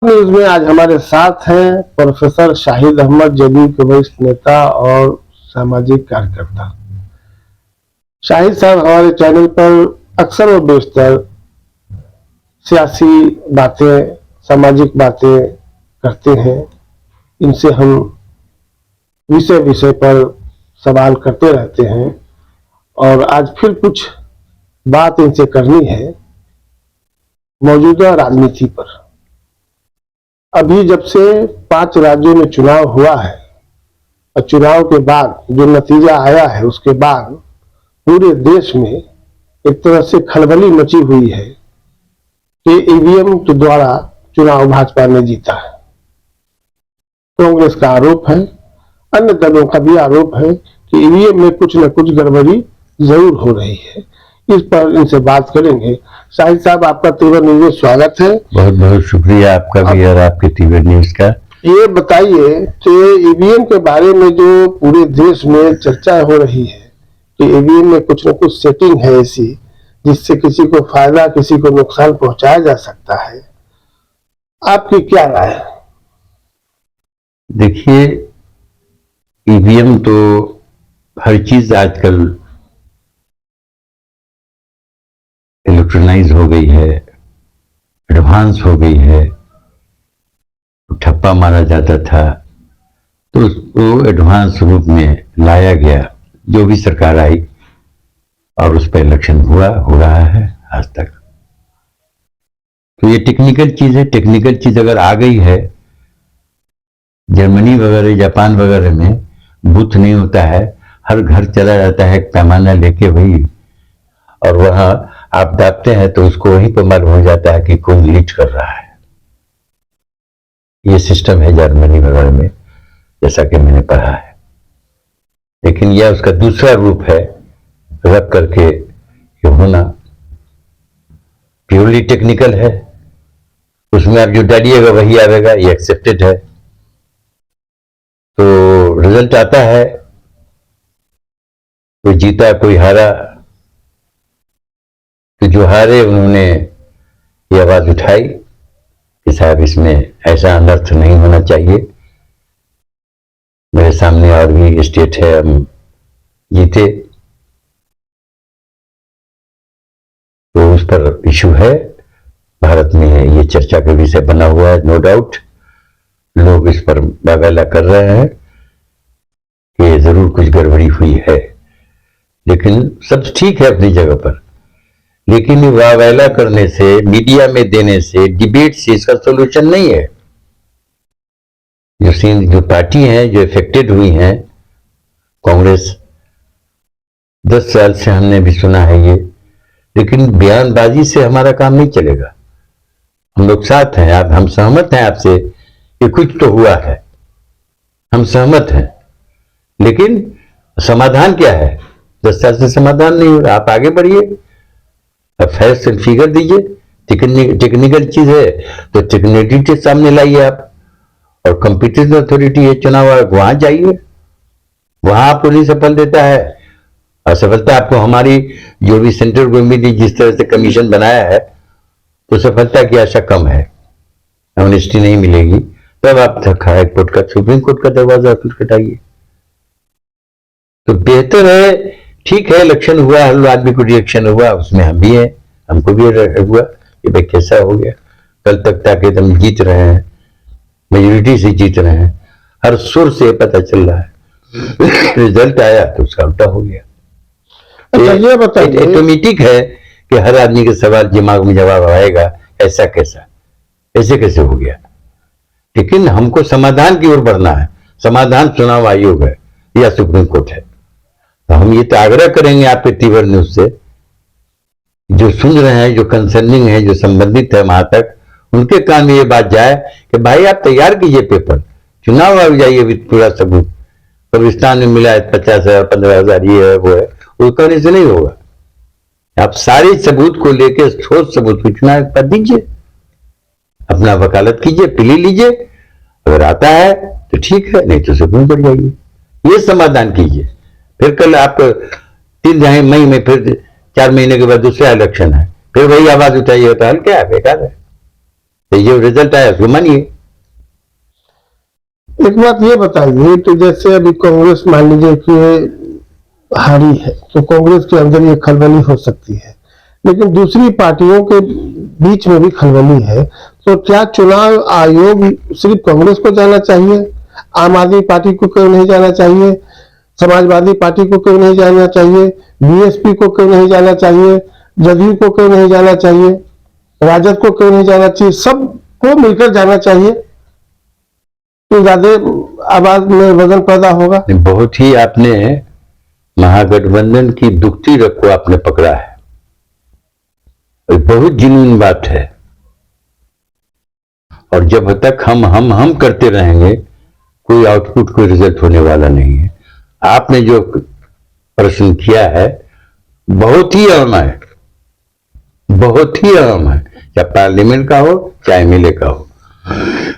News में आज हमारे साथ हैं प्रोफेसर शाहिद अहमद, जदयू के वरिष्ठ नेता और सामाजिक कार्यकर्ता। शाहिद साहब हमारे चैनल पर अक्सर व बेशतर सियासी बातें, सामाजिक बातें करते हैं। इनसे हम विषय विषय पर सवाल करते रहते हैं और आज फिर कुछ बात इनसे करनी है मौजूदा राजनीति पर। अभी जब से 5 राज्यों में चुनाव हुआ है और चुनाव के बाद जो नतीजा आया है, उसके बाद पूरे देश में एक तरह से खलबली मची हुई है कि ईवीएम के द्वारा चुनाव भाजपा ने जीता है। कांग्रेस का आरोप है, अन्य दलों का भी आरोप है कि ईवीएम में कुछ न कुछ गड़बड़ी जरूर हो रही है। इस पर इनसे बात करेंगे। शाहिद साहब, आपका तीवर न्यूज में स्वागत है। बहुत बहुत शुक्रिया आपका भी और आपके तीवर न्यूज का। ये बताइए कि ईवीएम के बारे में जो पूरे देश में चर्चा हो रही है कि ईवीएम में कुछ न कुछ सेटिंग है ऐसी जिससे किसी को फायदा किसी को नुकसान पहुंचाया जा सकता है, आपकी क्या राय है? देखिए, ईवीएम तो हर चीज आजकल इलेक्ट्रॉनाइज हो गई है, एडवांस हो गई है। ठप्पा मारा जाता था तो उसको एडवांस रूप में लाया गया, जो भी सरकार आई, और उस पर इलेक्शन हुआ, हो रहा है आज तक। तो ये टेक्निकल चीज है। टेक्निकल चीज अगर आ गई है, जर्मनी वगैरह जापान वगैरह में बूथ नहीं होता है, हर घर चला जाता है पैमाना लेके वही, और वहां आप दाबते हैं तो उसको वहीं पर मालूम हो जाता है कि कौन लीड कर रहा है। ये सिस्टम है जर्मनी वगैरह में, जैसा कि मैंने पढ़ा है। लेकिन यह उसका दूसरा रूप है, रब करके ये होना प्योरली टेक्निकल है। उसमें आप जो डालिएगा वही आएगा, ये एक्सेप्टेड है। तो रिजल्ट आता है, कोई जीता कोई हारा। तो जो हारे उन्होंने ये आवाज उठाई कि साहब इसमें ऐसा अनर्थ नहीं होना चाहिए। मेरे सामने और भी स्टेट है, हम जीते, तो उस पर इशू है। भारत में ये चर्चा का विषय बना हुआ है, नो डाउट। लोग इस पर बवाला कर रहे हैं कि जरूर कुछ गड़बड़ी हुई है, लेकिन सब ठीक है अपनी जगह पर। लेकिन वाहवाला करने से, मीडिया में देने से, डिबेट से इसका सोल्यूशन नहीं है। जो पार्टी है जो इफेक्टेड हुई हैं, कांग्रेस, 10 साल से हमने भी सुना है ये, लेकिन बयानबाजी से हमारा काम नहीं चलेगा। हम लोग साथ हैं, आप, हम सहमत हैं आपसे कि कुछ तो हुआ है, हम सहमत हैं, लेकिन समाधान क्या है? 10 साल से समाधान नहीं हो रहा। आप आगे बढ़िए, फैक्ट्स एंड फिगर दीजिए। टेक्निकल चीज है तो टेक्निकलिटी सामने लाइए आप, और कंपीटेंट अथॉरिटी है चुनाव आयोग, वहां जाइए, वहां आपको नहीं सफल देता है। और सफलता आपको हमारी जो भी सेंट्रल गवर्नमेंट ने जिस तरह से कमीशन बनाया है, तो सफलता की आशा कम है, ऑनेस्टी नहीं मिलेगी। तब आप हाई कोर्ट का, सुप्रीम कोर्ट का दरवाजा खटखटाइए। तो बेहतर है, ठीक है, इलेक्शन हुआ, हर आदमी को रिएक्शन हुआ, उसमें हम भी हैं, हमको भी हुआ कि भाई कैसा हो गया। कल तक ताकि हम जीत रहे हैं, मेजोरिटी से जीत रहे हैं, हर सुर से पता चल रहा है। रिजल्ट आया तो उसका उल्टा हो गया। अच्छा, ये बताइए, ऑटोमेटिक है कि हर आदमी के सवाल दिमाग में जवाब आएगा, ऐसा कैसा, ऐसे कैसे हो गया। लेकिन हमको समाधान की ओर बढ़ना है। समाधान चुनाव आयोग है या सुप्रीम कोर्ट है। तो हम ये तो आग्रह करेंगे आपके तीवर न्यूज से, जो सुन रहे हैं, जो कंसर्निंग है, जो संबंधित है वहां तक, उनके कान में ये बात जाए कि भाई आप तैयार कीजिए पेपर, चुनाव आ जाइए विद पूरा सबूत। कब्रिस्तान में मिला है 50,000 15,000, ये है वो है, वो कहने से नहीं होगा। आप सारे सबूत को लेकर, ठोस सबूत को चुनाव पर दीजिए, अपना वकालत कीजिए, पिली लीजिए। अगर आता है तो ठीक है, नहीं तो सुप्रीम कोर्ट जाइए, ये समाधान कीजिए। फिर कल आप 3 मई में फिर 4 महीने के बाद दूसरा इलेक्शन है, फिर वही आवाज उठाइए, तो हल क्या है? बेकार है। तो जो रिजल्ट आया उसको मानिए। एक बात ये बताइए कि जैसे अभी कांग्रेस मान लीजिए कि हारी है तो कांग्रेस के अंदर ये खलबली हो सकती है, लेकिन दूसरी पार्टियों के बीच में भी खलबली है, तो क्या चुनाव आयोग सिर्फ कांग्रेस को जाना चाहिए, आम आदमी पार्टी को क्यों नहीं जाना चाहिए, समाजवादी पार्टी को क्यों नहीं जाना चाहिए, बीएसपी को क्यों नहीं जाना चाहिए, जदयू को क्यों नहीं जाना चाहिए, राजद को क्यों नहीं जाना चाहिए, सबको मिलकर जाना चाहिए तो ज्यादा आवाज में वजन पैदा होगा। बहुत ही आपने महागठबंधन की दुखती रग को आपने पकड़ा है, और बहुत जिन्यून बात है। और जब तक हम करते रहेंगे कोई आउटपुट, कोई रिजल्ट होने वाला नहीं है। आपने जो प्रश्न किया है बहुत ही अहम है, बहुत ही अहम है, चाहे पार्लियामेंट का हो चाहे एमएलए का हो।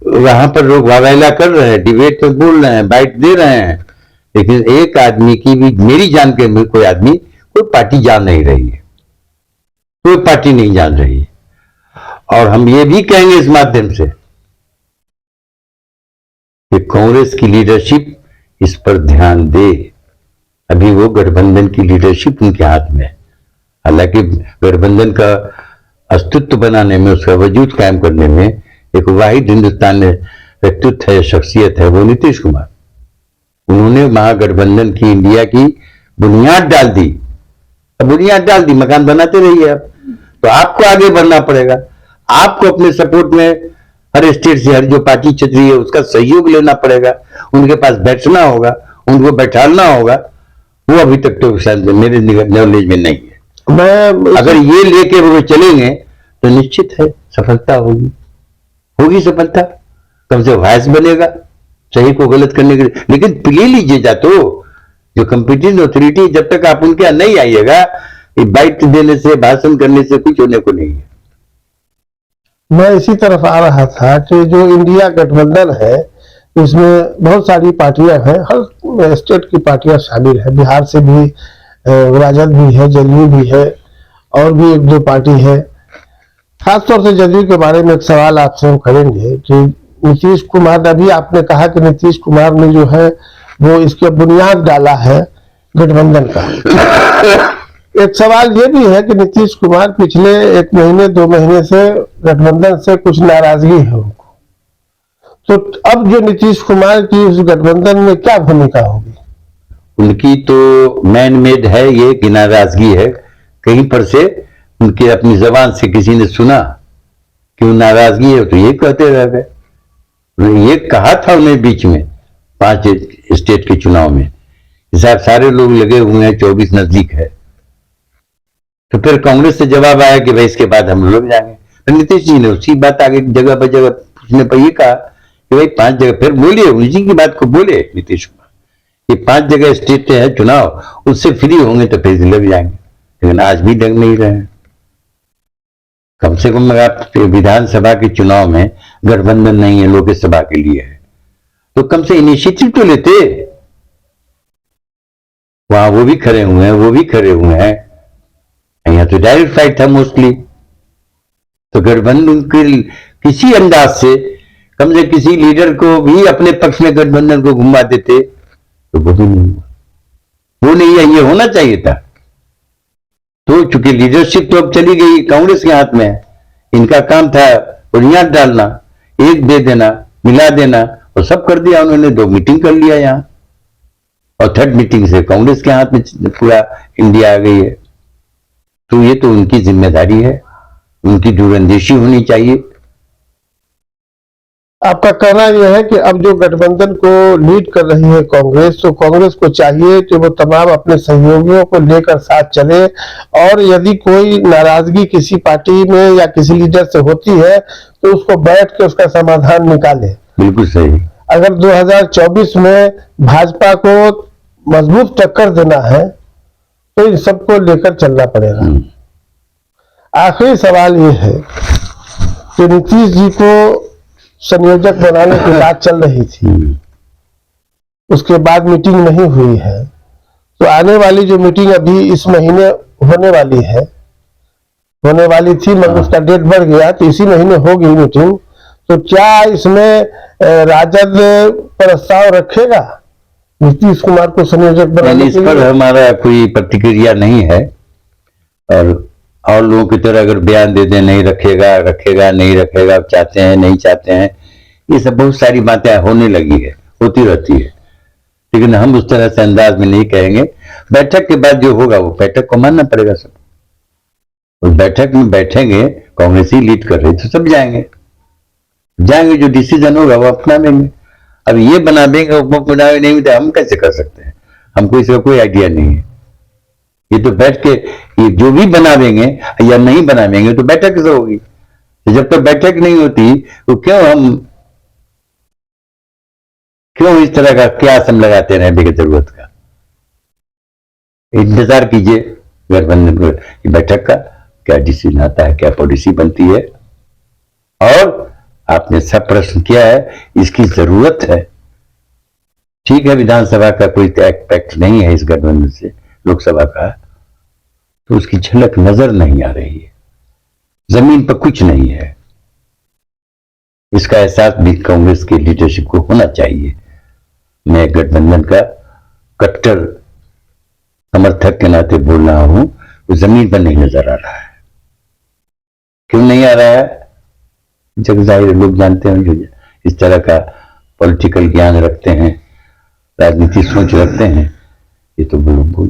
वहां पर लोग वावेला कर रहे हैं, डिबेट में बोल रहे हैं, बाइट दे रहे हैं, लेकिन एक आदमी की भी, मेरी जान के में कोई आदमी कोई पार्टी जान नहीं रही है, कोई पार्टी नहीं जान रही है। और हम ये भी कहेंगे इस माध्यम से कि कांग्रेस की लीडरशिप इस पर ध्यान दे। अभी वो गठबंधन की लीडरशिप उनके हाथ में है। हालांकि गठबंधन का अस्तित्व बनाने में, उसका वजूद कायम करने में एक वाहिद हिंदुस्तान में व्यक्तित्व है, शख्सियत है, वो नीतीश कुमार। उन्होंने महागठबंधन की, इंडिया की बुनियाद डाल दी। अब बुनियाद डाल दी, मकान बनाते रहिए आप। तो आपको आगे बढ़ना पड़ेगा, आपको अपने सपोर्ट में हर स्टेट से, हर जो पार्टी चल रही है उसका सहयोग लेना पड़ेगा, उनके पास बैठना होगा, उनको बैठाना होगा। वो अभी तक तो शायद मेरे नॉलेज में नहीं है। अगर ये लेके वो चलेंगे तो निश्चित है सफलता होगी, होगी सफलता। कम से वॉइस बनेगा सही को गलत करने के लिए। लेकिन पी लीजिए जा, तो जो कंपिटेंट अथॉरिटी, जब तक आप उनके यहाँ नहीं आइएगा, बाइट देने से, भाषण करने से कुछ होने को नहीं है। मैं इसी तरफ आ रहा था कि जो इंडिया गठबंधन है इसमें बहुत सारी पार्टियां हैं, हर स्टेट की पार्टियां शामिल है, बिहार से भी राजद भी है, जदयू भी है, और भी एक दो पार्टी है। खासतौर से जदयू के बारे में एक सवाल आपसे हम करेंगे कि नीतीश कुमार, अभी आपने कहा कि नीतीश कुमार ने जो है वो इसके बुनियाद डाला है गठबंधन का। एक सवाल ये भी है कि नीतीश कुमार पिछले 1 महीने 2 महीने से गठबंधन से कुछ नाराजगी है उनको, तो अब जो नीतीश कुमार की उस गठबंधन में क्या भूमिका होगी? उनकी तो मैन मेड है ये कि नाराजगी है, कहीं पर से उनकी अपनी जबान से किसी ने सुना कि वो नाराजगी है तो ये कहते रह गए। ये कहा था उन्हें बीच में 5 स्टेट के चुनाव में, सारे लोग लगे हुए हैं, 24 नजदीक है। तो फिर कांग्रेस से जवाब आया कि भाई इसके बाद हम लोग जाएंगे। तो नीतीश जी ने उसी बात आगे जगह पर जगह पूछने पर ये कहा कि भाई 5 जगह, फिर बोलिए उसी की बात को बोले नीतीश कुमार, ये 5 जगह स्टेट है चुनाव, उससे फ्री होंगे तो फिर लग जाएंगे। लेकिन आज भी लग नहीं रहे हैं। कम से कम आप विधानसभा के चुनाव में गठबंधन नहीं है, लोकसभा के लिए है, तो कम से इनिशिएटिव तो लेते। वहां वो भी खड़े हुए हैं, वो भी खड़े हुए हैं, यहाँ तो डायरेक्ट फाइट था मोस्टली। तो गठबंधन के किसी अंदाज से, कम से किसी लीडर को भी अपने पक्ष में गठबंधन को घुमा देते, तो वो भी नहीं हुआ। वो नहीं है, ये होना चाहिए था। तो चूंकि लीडरशिप तो अब चली गई कांग्रेस के हाथ में, इनका काम था बुनियाद डालना, एक दे देना, मिला देना, और सब कर दिया उन्होंने। 2 मीटिंग कर लिया यहाँ, और 3rd मीटिंग से कांग्रेस के हाथ में पूरा इंडिया आ गई है। तो ये तो उनकी जिम्मेदारी है, उनकी दूरंदेशी होनी चाहिए। आपका कहना यह है कि अब जो गठबंधन को लीड कर रही है कांग्रेस, तो कांग्रेस को चाहिए कि वो तमाम अपने सहयोगियों को लेकर साथ चले, और यदि कोई नाराजगी किसी पार्टी में या किसी लीडर से होती है तो उसको बैठ के उसका समाधान निकाले। बिल्कुल सही। अगर 2024 में भाजपा को मजबूत टक्कर देना है तो इन सबको लेकर चलना पड़ेगा। आखिरी सवाल ये है कि नीतीश जी को संयोजक बनाने की बात चल रही थी, उसके बाद मीटिंग नहीं हुई है, तो आने वाली जो मीटिंग अभी इस महीने होने वाली है, होने वाली थी, मगर उसका डेट बढ़ गया, तो इसी महीने होगी मीटिंग। तो क्या इसमें राजद प्रस्ताव रखेगा नीतीश कुमार को संयोजक बनाने इस के पर लिए? हमारा कोई प्रतिक्रिया नहीं है। और लोगों की तरह अगर बयान दे दें नहीं रखेगा, रखेगा नहीं रखेगा, चाहते हैं नहीं चाहते हैं, ये सब बहुत सारी बातें होने लगी है, होती रहती है। लेकिन हम उस तरह से अंदाज में नहीं कहेंगे। बैठक के बाद जो होगा वो बैठक को मानना पड़ेगा सब। उस बैठक में बैठेंगे, कांग्रेस ही लीड कर रही तो सब जाएंगे, जो डिसीजन होगा वो अपना लेंगे। अब ये बना देंगे उप चुनाव नहीं, तो हम कैसे कर सकते हैं? हमको इसका कोई आइडिया नहीं है। ये तो बैठ के ये जो भी बना देंगे या नहीं बना देंगे तो बैठक से होगी। तो जब तक बैठक नहीं होती तो क्यों इस तरह का क्यास हम लगाते रहे बेगर जरूरत का? इंतजार कीजिए गठबंधन की बैठक का, क्या डिसीजन आता है, क्या पॉलिसी बनती है। और आपने सब प्रश्न किया है, इसकी जरूरत है। ठीक है, विधानसभा का कोई पैक्ट नहीं है इस गठबंधन से, लोकसभा का, तो उसकी झलक नजर नहीं आ रही है, जमीन पर कुछ नहीं है। इसका एहसास भी कांग्रेस की लीडरशिप को होना चाहिए। मैं गठबंधन का कट्टर समर्थक के नाते बोल रहा हूं, वो जमीन पर नहीं नजर आ रहा है। क्यों नहीं आ रहा है? जग जाहिर लोग जानते हैं, जो इस तरह का पॉलिटिकल ज्ञान रखते हैं, राजनीतिक सोच रखते हैं, ये तो बोल